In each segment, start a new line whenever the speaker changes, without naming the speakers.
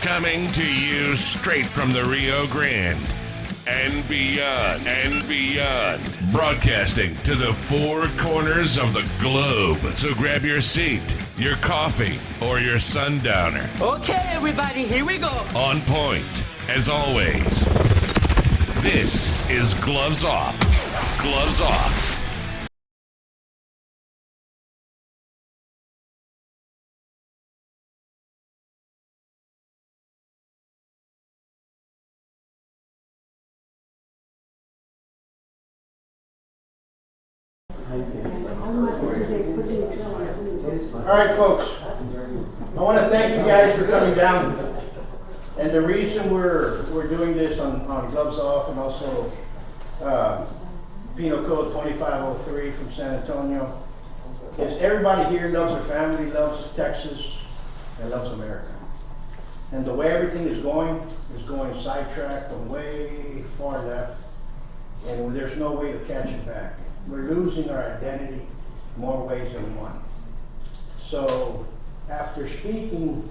Coming to you straight from the Rio Grande and beyond. Broadcasting to the four corners of the globe. So grab your seat, your coffee, or your sundowner.
Okay, everybody, here we go.
On point, as always. This is Gloves Off. Gloves Off.
All right, folks. I want to thank you guys for coming down. And the reason we're doing this on Gloves Off and also Penal Code 2503 from San Antonio is everybody here loves their family, loves Texas, and loves America. And the way everything is going sidetracked and way far left, and there's no way to catch it back. We're losing our identity more ways than one. So after speaking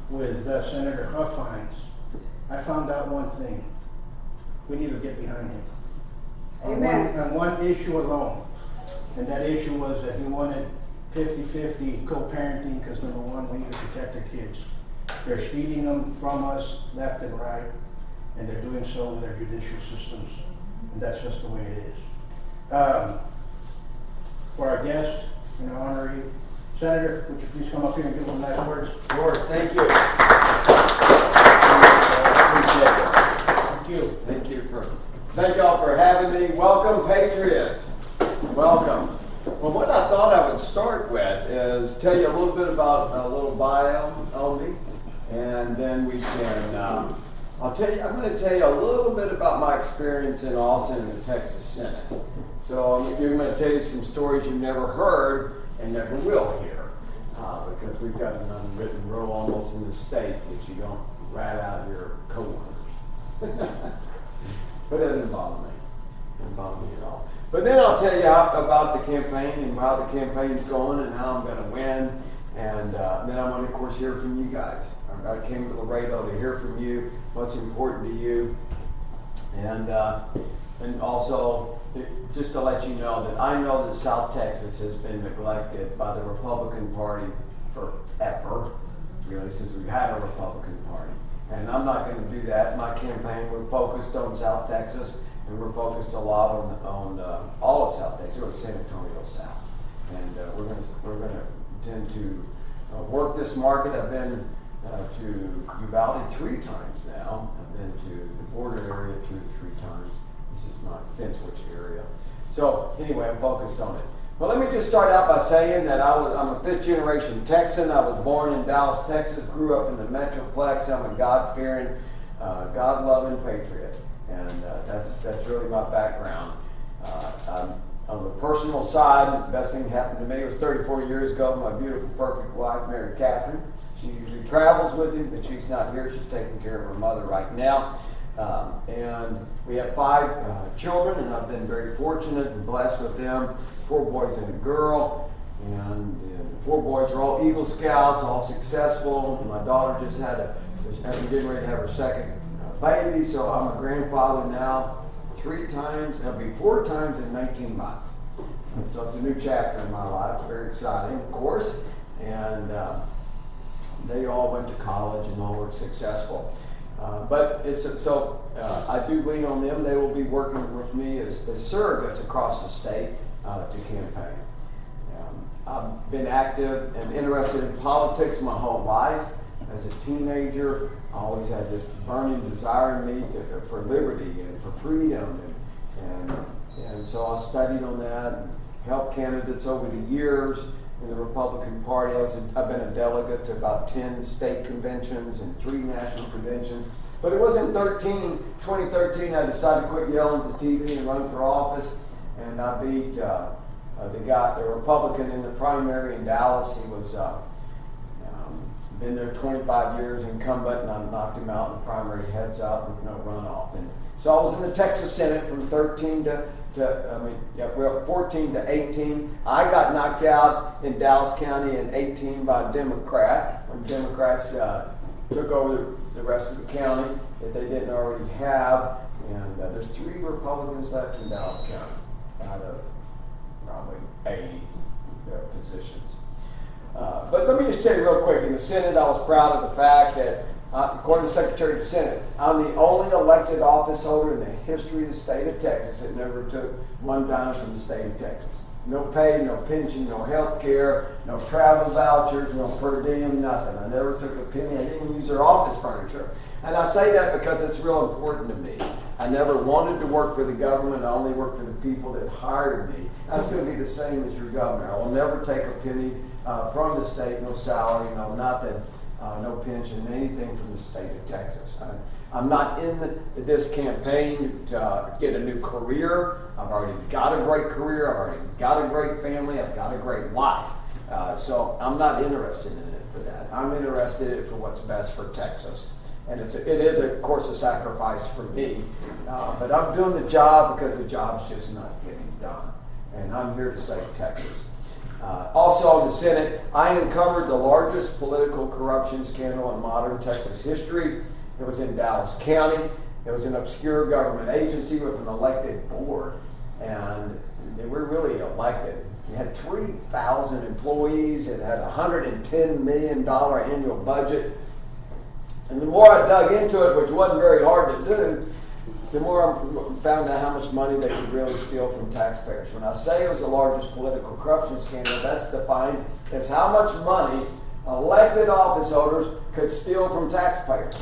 with Senator Huffines, I found out one thing. We need to get behind him. On one issue alone. And that issue was that he wanted 50-50 co-parenting because number one, we need to protect our kids. They're stealing them from us left and right, and they're doing so with our judicial systems. And that's just the way it is. For our guest and our honoree, Senator, would you please come up here and give them nice words?
Of course, thank you. Appreciate it. Thank y'all for having me. Welcome, Patriots. Welcome. Well, what I thought I would start with is tell you a little bit about a little bio on me, and then we can. I'm going to tell you a little bit about my experience in Austin and the Texas Senate. So I'm going to tell you some stories you've never heard and never will hear, because we've got an unwritten rule almost in the state that you don't rat out your coworkers. But it doesn't bother me. It doesn't bother me at all. But then I'll tell you about the campaign and how the campaign's going and how I'm going to win. And then I want to, of course, hear from you guys. I came to Laredo to hear from you, what's important to you. And also, just to let you know that I know that South Texas has been neglected by the Republican Party forever, really, since we've had a Republican Party. And I'm not going to do that. My campaign, we're focused on South Texas, and we're focused a lot on all of South Texas, or San Antonio South. And we're going to intend to work this market. I've been to Uvalde 3 times now. I've been to the border area 2 to 3 times. This is my fence switch area. So anyway, I'm focused on it. Well, let me just start out by saying that I'm a 5th generation Texan. I was born in Dallas, Texas, grew up in the Metroplex. I'm a God-fearing, God-loving patriot. And that's really my background. On the personal side, the best thing that happened to me was 34 years ago. My beautiful, perfect wife, Mary Catherine. She usually travels with me, but she's not here. She's taking care of her mother right now. And we have 5 children, and I've been very fortunate and blessed with them. 4 boys and a girl. And the 4 boys are all Eagle Scouts, all successful. And my daughter just getting ready to have her second baby, so I'm a grandfather now 3 times. It'll be 4 times in 19 months. And so it's a new chapter in my life. It's very exciting, of course. And they all went to college and all were successful. But I do lean on them. They will be working with me as surrogates across the state to campaign. I've been active and interested in politics my whole life. As a teenager, I always had this burning desire in me for liberty and for freedom. And so I studied on that and helped candidates over the years in the Republican Party. I've been a delegate to about 10 state conventions and 3 national conventions. But it was in 2013 I decided to quit yelling at the TV and run for office. And I beat the Republican in the primary in Dallas. He was been there 25 years, incumbent, and I knocked him out in the primary heads up with no runoff. And so I was in the Texas Senate from 14 to 18. I got knocked out in Dallas County in 18 by a Democrat when Democrats took over the rest of the county that they didn't already have. And there's 3 Republicans left in Dallas County out of probably 80 positions. But let me just tell you real quick, in the Senate, I was proud of the fact that, according to the Secretary of the Senate, I'm the only elected office holder in the history of the state of Texas that never took one dime from the state of Texas. No pay, no pension, no health care, no travel vouchers, no per diem, nothing. I never took a penny. I didn't even use their office furniture. And I say that because it's real important to me. I never wanted to work for the government. I only worked for the people that hired me. That's going to be the same as your governor. I will never take a penny from the state, no salary, no nothing, no pension, anything from the state of Texas. I'm not in this campaign to get a new career. I've already got a great career. I've already got a great family. I've got a great wife. So I'm not interested in it for that. I'm interested in it for what's best for Texas. And it is, of course, a sacrifice for me. But I'm doing the job because the job's just not getting done. And I'm here to save Texas. Also in the Senate, I uncovered the largest political corruption scandal in modern Texas history. It was in Dallas County. It was an obscure government agency with an elected board. And they were really elected. It had 3,000 employees. It had a $110 million annual budget. And the more I dug into it, which wasn't very hard to do, the more I found out how much money they could really steal from taxpayers. When I say it was the largest political corruption scandal, that's defined as how much money elected office holders could steal from taxpayers.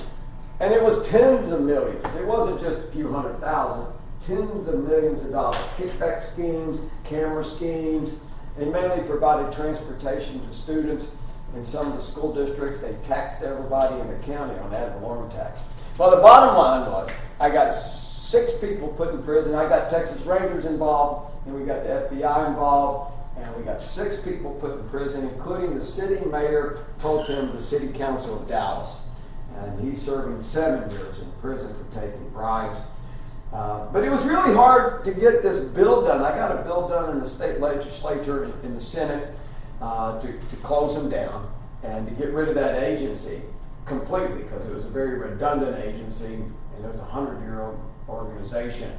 And it was tens of millions. It wasn't just a few $100,000. Tens of millions of dollars. Kickback schemes, camera schemes. They mainly provided transportation to students. In some of the school districts, they taxed everybody in the county on ad valorem tax. Well, the bottom line was, I got 6 people put in prison. I got Texas Rangers involved, and we got the FBI involved, and we got 6 people put in prison, including the city mayor pro tem of the city council of Dallas. And he's serving 7 years in prison for taking bribes. But it was really hard to get this bill done. I got a bill done in the state legislature, in the Senate, to close them down and to get rid of that agency completely, because it was a very redundant agency and it was a 100-year-old organization.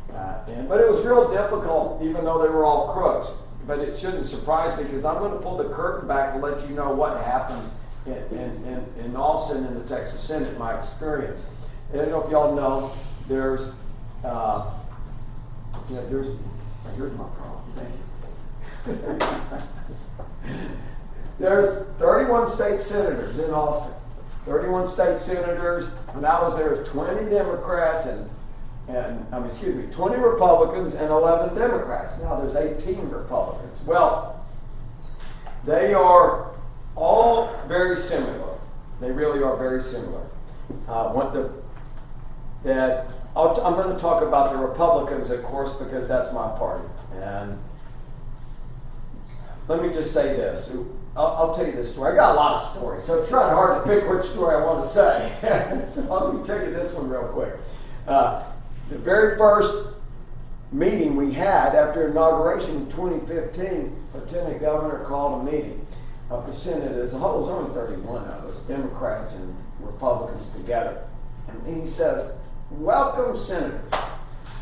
But it was real difficult, even though they were all crooks. But it shouldn't surprise me, because I'm going to pull the curtain back and let you know what happens in Austin in the Texas Senate, my experience. I don't know if y'all know, here's my problem. Thank you. There's 31 state senators in Austin. 31 state senators. When I was there, 20 Democrats 20 Republicans and 11 Democrats. Now there's 18 Republicans. Well, they are all very similar. They really are very similar. I'm going to talk about the Republicans, of course, because that's my party. And let me just say this. I'll tell you this story. I got a lot of stories, so it's trying hard to pick which story I want to say. So let me tell you this one real quick. The very first meeting we had after inauguration in 2015, Lieutenant Governor called a meeting of the Senate as a whole. It was only 31 of us, Democrats and Republicans together. And he says, "Welcome, Senators.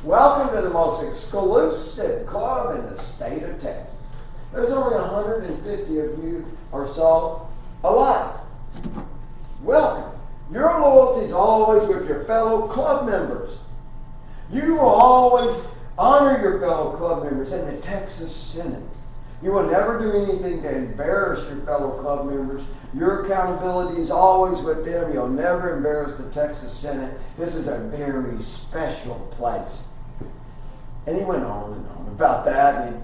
Welcome to the most exclusive club in the state of Texas. There's only 150 of you or so alive. Welcome. Your loyalty is always with your fellow club members. You will always honor your fellow club members in the Texas Senate. You will never do anything to embarrass your fellow club members. Your accountability is always with them. You'll never embarrass the Texas Senate. This is a very special place." And he went on and on about that. And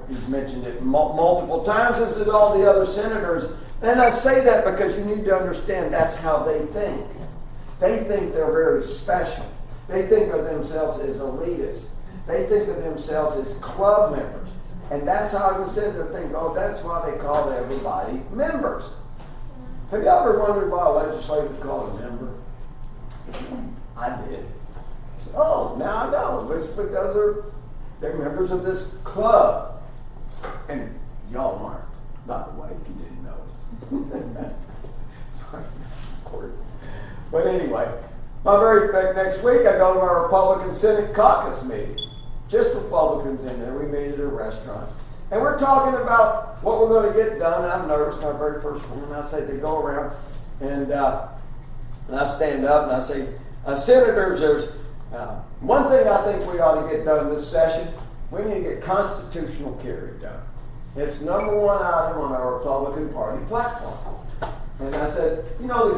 he's mentioned it multiple times, as did all the other senators. And I say that because you need to understand that's how they think. They think they're very special. They think of themselves as elitists. They think of themselves as club members. And that's how you sit there and think, oh, that's why they call everybody members. Have you ever wondered why a legislator is called a member? I did. Oh, now I know. It's because they're members of this club. And y'all aren't, by the way, if you didn't notice. Sorry, of course. But anyway, my very next week I go to our Republican Senate caucus meeting. Just Republicans in there. We meet at a restaurant. And we're talking about what we're going to get done. I'm nervous, my very first one. And I say, they go around and I stand up and I say, Senators, there's one thing I think we ought to get done this session. We need to get constitutional carry done. It's number one item on our Republican Party platform. And I said, you know, the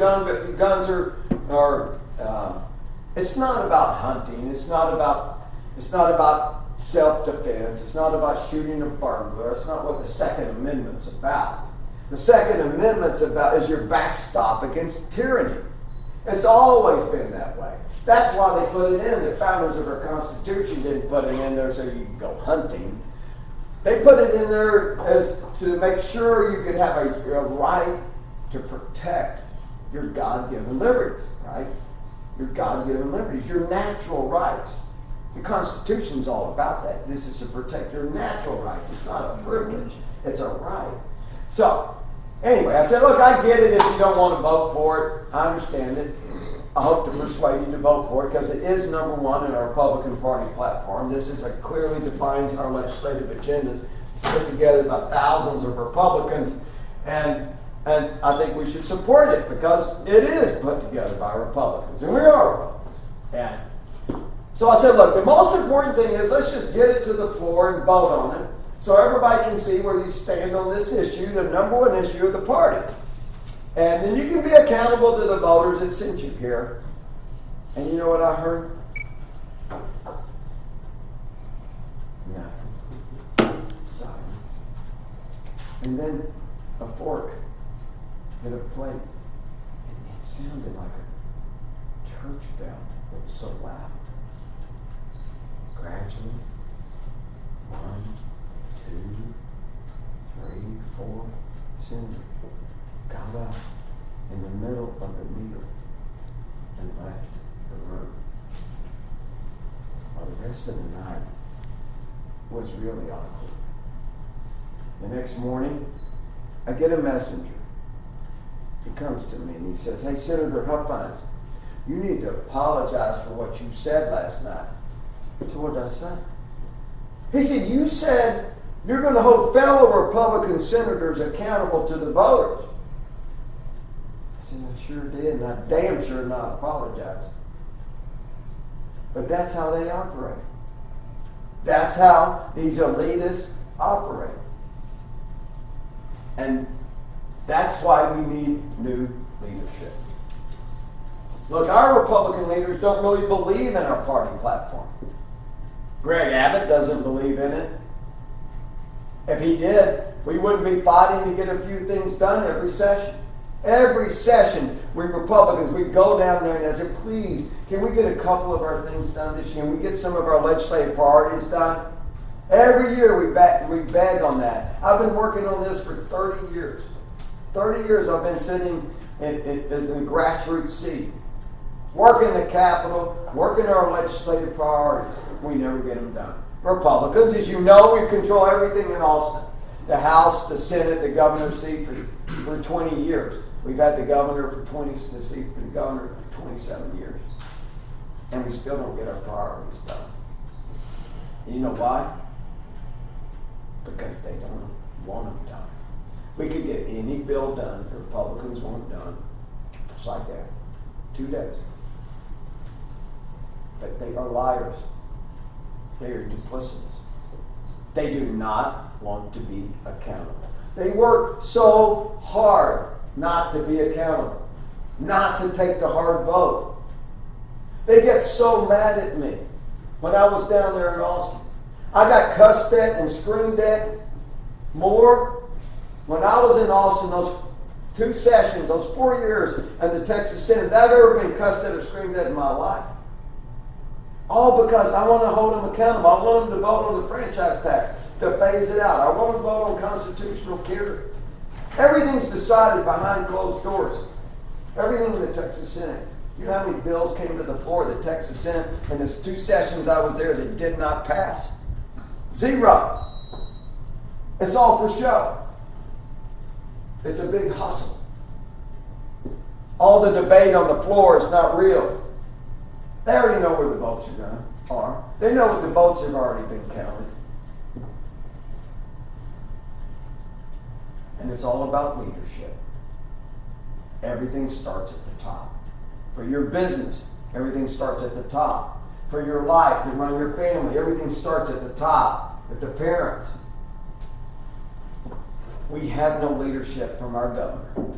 guns are it's not about hunting. It's not about self-defense. It's not about shooting a burglar. It's not what the Second Amendment's about. The Second Amendment's about is your backstop against tyranny. It's always been that way. That's why they put it in. The founders of our Constitution didn't put it in there so you could go hunting. They put it in there as to make sure you could have a right to protect your God-given liberties, right? Your God-given liberties, your natural rights. The Constitution is all about that. This is to protect your natural rights. It's not a privilege. It's a right. So, anyway, I said, look, I get it if you don't want to vote for it. I understand it. I hope to persuade you to vote for it because it is number one in our Republican Party platform. This is clearly defines our legislative agendas. It's put together by thousands of Republicans, and I think we should support it because it is put together by Republicans, and we are Republicans. And so I said, look, the most important thing is let's just get it to the floor and vote on it so everybody can see where you stand on this issue, the number one issue of the party. And then you can be accountable to the voters that sent you here. And you know what I heard? No. Silence. And then a fork hit a plate. And it sounded like a church bell. It was so loud. Gradually, 1, 2, 3, 4, senators got up in the middle of the meal and left the room. Well, the rest of the night was really awkward. The next morning, I get a messenger. He comes to me and he says, hey, Senator Huffines, you need to apologize for what you said last night. So what did I say? He said, you said you're going to hold fellow Republican senators accountable to the voters. I said, I sure did, and I damn sure not apologize. But that's how they operate. That's how these elitists operate. And that's why we need new leadership. Look, our Republican leaders don't really believe in our party platform. Greg Abbott doesn't believe in it. If he did, we wouldn't be fighting to get a few things done every session. Every session, we Republicans, we'd go down there and I said, please, can we get a couple of our things done this year? Can we get some of our legislative priorities done? Every year we beg on that. I've been working on this for 30 years. 30 years I've been sitting as a grassroots seat. Working the Capitol, working our legislative priorities. We never get them done. Republicans, as you know, we control everything in Austin. The House, the Senate, the governor's seat for 20 years. We've had the governor the seat for the governor for 27 years. And we still don't get our priorities done. And you know why? Because they don't want them done. We could get any bill done the Republicans want done. Just like that. 2 days. But they are liars. They are duplicitous. They do not want to be accountable. They work so hard not to be accountable, not to take the hard vote. They get so mad at me. When I was down there in Austin, I got cussed at and screamed at more when I was in Austin, those 2 sessions, those 4 years in the Texas Senate, than I've ever been cussed at or screamed at in my life. All because I want to hold them accountable. I want them to vote on the franchise tax, to phase it out. I want them to vote on constitutional carry. Everything's decided behind closed doors. Everything in the Texas Senate. You know how many bills came to the floor of the Texas Senate in the 2 sessions I was there that did not pass? 0. It's all for show. It's a big hustle. All the debate on the floor is not real. They already know where the votes are. They know what the votes have already been counted. And it's all about leadership. Everything starts at the top. For your business, everything starts at the top. For your life, to run your family, everything starts at the top, with the parents. We have no leadership from our governor.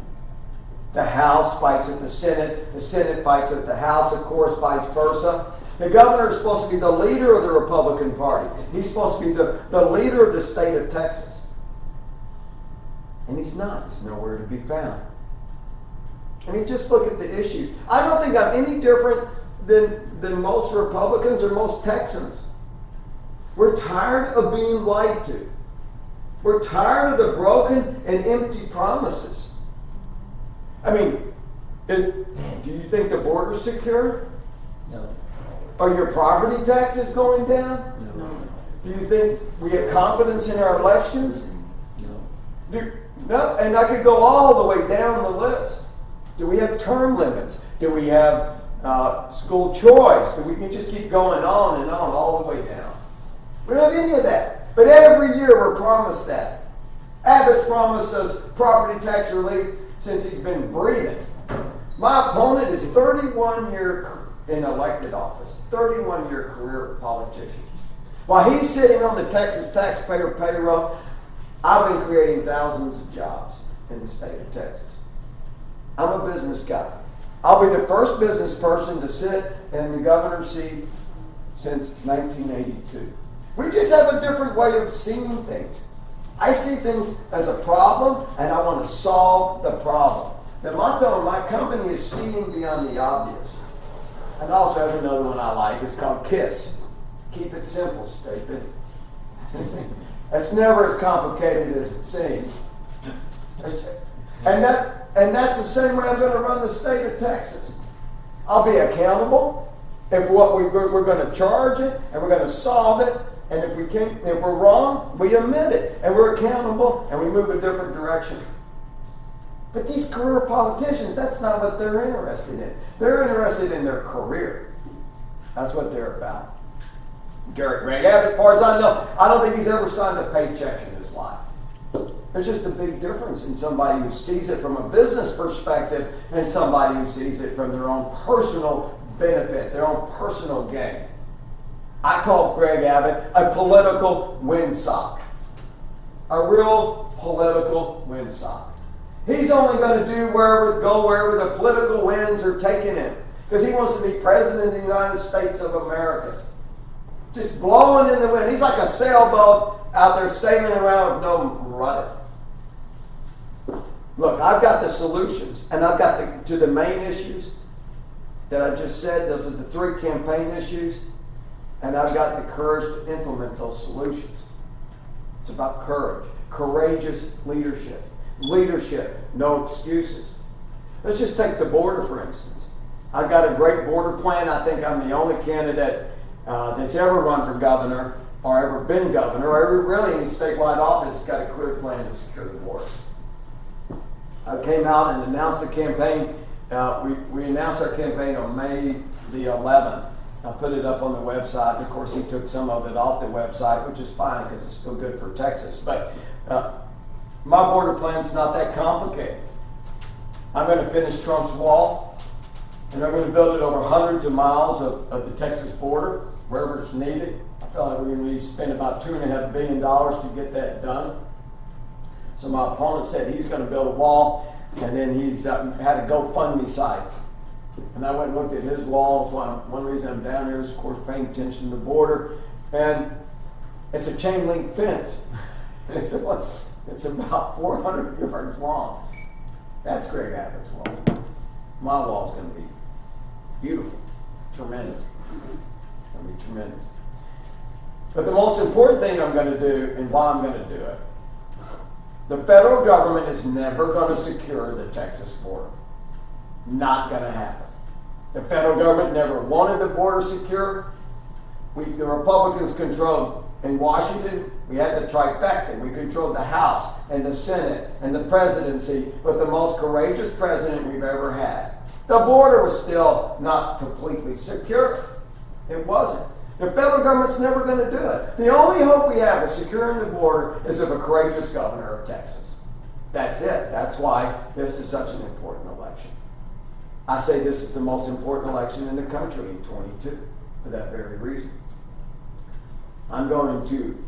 The House fights at the Senate fights at the House, of course, vice versa. The governor is supposed to be the leader of the Republican Party. He's supposed to be the leader of the state of Texas. And he's not. He's nowhere to be found. I mean, just look at the issues. I don't think I'm any different than most Republicans or most Texans. We're tired of being lied to. We're tired of the broken and empty promises. I mean, do you think the border's secure?
No.
Are your property taxes going down?
No.
Do you think we have confidence in our elections?
No.
No, and I could go all the way down the list. Do we have term limits? Do we have school choice? We can just keep going on and on all the way down. We don't have any of that. But every year we're promised that. Abbott's promised us property tax relief since he's been breathing. My opponent is 31 year in elected office, 31-year career politician. While he's sitting on the Texas taxpayer payroll, I've been creating thousands of jobs in the state of Texas. I'm a business guy. I'll be the first business person to sit in the governor's seat since 1982. We just have a different way of seeing things. I see things as a problem, and I want to solve the problem. The motto of my company is seeing beyond the obvious. And I also have another one I like. It's called KISS. Keep it simple, stupid. It's never as complicated as it seems. And that's the same way I'm going to run the state of Texas. I'll be accountable if we're going to charge it, and we're going to solve it. And if we're wrong, we admit it, and we're accountable, and we move a different direction. But these career politicians, that's not what they're interested in. They're interested in their career. That's what they're about. Greg Abbott, as far as I know, I don't think he's ever signed a paycheck in his life. There's just a big difference in somebody who sees it from a business perspective and somebody who sees it from their own personal benefit, their own personal gain. I call Greg Abbott a political windsock. A real political windsock. He's only going to go wherever the political winds are taking him. Because he wants to be president of the United States of America. Just blowing in the wind. He's like a sailboat out there sailing around with no rudder. Look, I've got the solutions. And I've got to the main issues that I just said. Those are the 3 campaign issues. And I've got the courage to implement those solutions. It's about courage. Courageous leadership. Leadership. No excuses. Let's just take the border, for instance. I've got a great border plan. I think I'm the only candidate that's ever run for governor or ever been governor or ever really any statewide office that's got a clear plan to secure the border. I came out and announced the campaign. We announced our campaign on May the 11th. I put it up on the website. And of course, he took some of it off the website, which is fine because it's still good for Texas. But my border plan's not that complicated. I'm going to finish Trump's wall, and I'm going to build it over hundreds of miles of the Texas border, wherever it's needed. I feel like we're going to need to spend about $2.5 billion to get that done. So my opponent said he's going to build a wall, and then he's had a GoFundMe site. And I went and looked at his wall. So one reason I'm down here is, of course, paying attention to the border. And it's a chain link fence. It's about 400 yards long. That's Greg Abbott's wall. My wall's going to be beautiful, tremendous. It's going to be tremendous. But the most important thing I'm going to do, and why I'm going to do it, the federal government is never going to secure the Texas border. Not going to happen. The federal government never wanted the border secure. The Republicans controlled In Washington, we had the trifecta. We controlled the House and the Senate and the presidency with the most courageous president we've ever had. The border was still not completely secure. It wasn't. The federal government's never going to do it. The only hope we have of securing the border is of a courageous governor of Texas. That's it. That's why this is such an important election. I say this is the most important election in the country in 22 for that very reason. I'm going to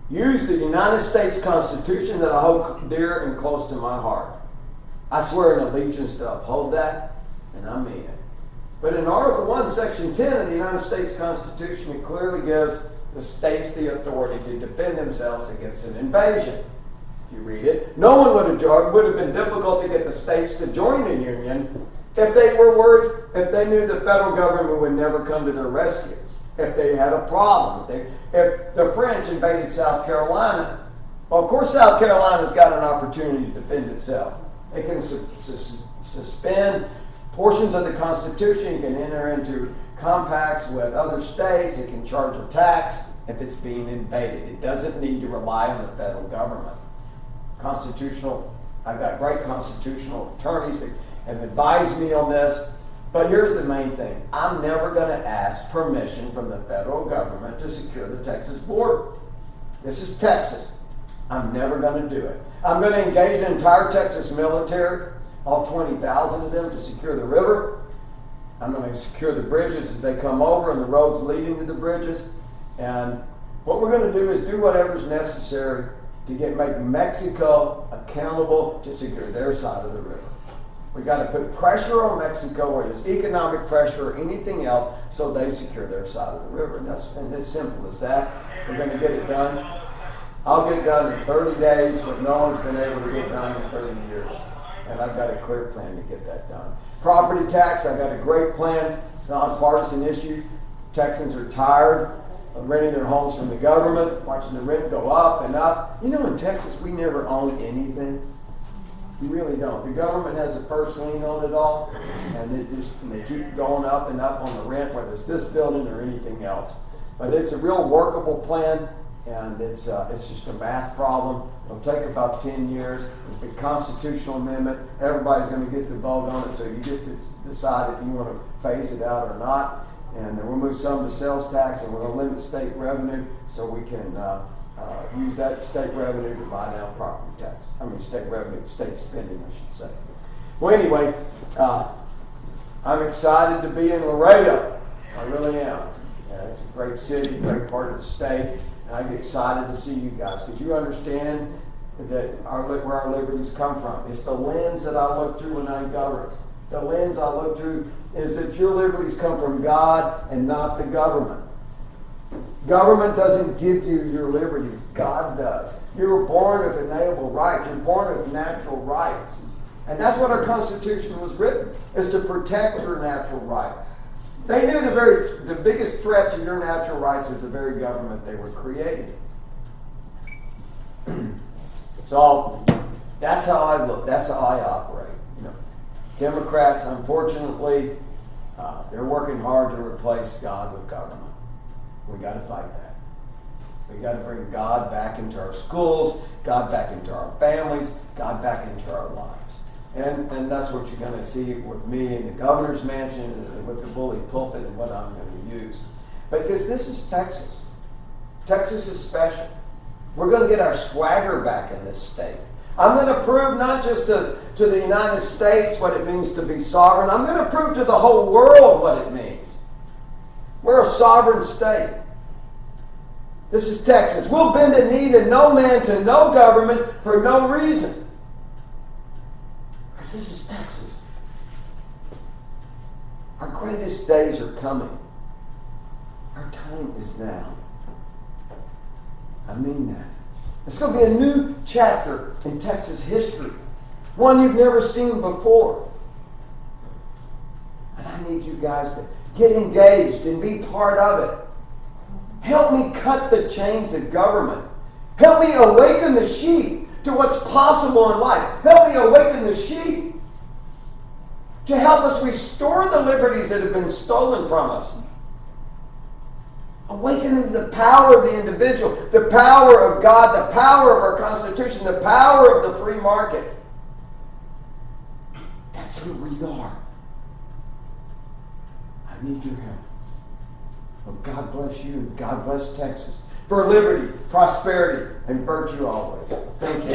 use the United States Constitution that I hold dear and close to my heart. I swear an allegiance to uphold that, and I mean it. But in Article 1, Section 10 of the United States Constitution, it clearly gives the states the authority to defend themselves against an invasion. If you read it, no one would have been difficult to get the states to join the Union if they were worried, if they knew the federal government would never come to their rescue, if they had a problem, if the French invaded South Carolina. Well, of course, South Carolina's got an opportunity to defend itself. It can suspend portions of the Constitution. It can enter into compacts with other states. It can charge a tax if it's being invaded. It doesn't need to rely on the federal government. I've got great constitutional attorneys that have advised me on this. But here's the main thing. I'm never going to ask permission from the federal government to secure the Texas border. This is Texas. I'm never going to do it. I'm going to engage the entire Texas military, all 20,000 of them, to secure the river. I'm going to secure the bridges as they come over and the roads leading to the bridges. And what we're going to do is do whatever's necessary to make Mexico accountable to secure their side of the river. We got to put pressure on Mexico, where there's economic pressure or anything else, so they secure their side of the river. And it's simple as that. We're going to get it done. I'll get it done in 30 days, what no one's been able to get done in 30 years. And I've got a clear plan to get that done. Property tax, I've got a great plan. It's not a partisan issue. Texans are tired of renting their homes from the government, watching the rent go up and up. You know, in Texas, we never own anything. You really don't. The government has a first lien on it all, and they keep going up and up on the rent, whether it's this building or anything else. But it's a real workable plan, and it's just a math problem. It'll take about 10 years. It's a constitutional amendment. Everybody's going to get to vote on it, so you get to decide if you want to phase it out or not. And we'll move some to sales tax, and we're going to limit state revenue so we can use that state revenue to buy down property tax. State spending, I should say. Well, anyway, I'm excited to be in Laredo. I really am. It's a great city, great part of the state, and I get excited to see you guys, because you understand that where our liberties come from. It's the lens that I look through when I govern. The lens I look through is that your liberties come from God and not the government. Government doesn't give you your liberties. God does. You were born with inalienable rights. You're born with natural rights. And that's what our Constitution was written, is to protect your natural rights. They knew the biggest threat to your natural rights was the very government they were creating. So that's how I look. That's how I operate. Democrats, unfortunately, they're working hard to replace God with government. We got to fight that. We got to bring God back into our schools, God back into our families, God back into our lives. And that's what you're going to see with me in the governor's mansion, and with the bully pulpit, and what I'm going to use. Because this is Texas. Texas is special. We're going to get our swagger back in this state. I'm going to prove not just to the United States what it means to be sovereign. I'm going to prove to the whole world what it means. We're a sovereign state. This is Texas. We'll bend a knee to no man, to no government, for no reason. Because this is Texas. Our greatest days are coming. Our time is now. I mean that. It's going to be a new chapter in Texas history. One you've never seen before. And I need you guys to get engaged and be part of it. Help me cut the chains of government. Help me awaken the sheep to what's possible in life. Help me awaken the sheep to help us restore the liberties that have been stolen from us. Awaken into the power of the individual, the power of God, the power of our Constitution, the power of the free market. That's who we are. I need your help. Well, God bless you. God bless Texas. For liberty, prosperity, and virtue always. Thank you.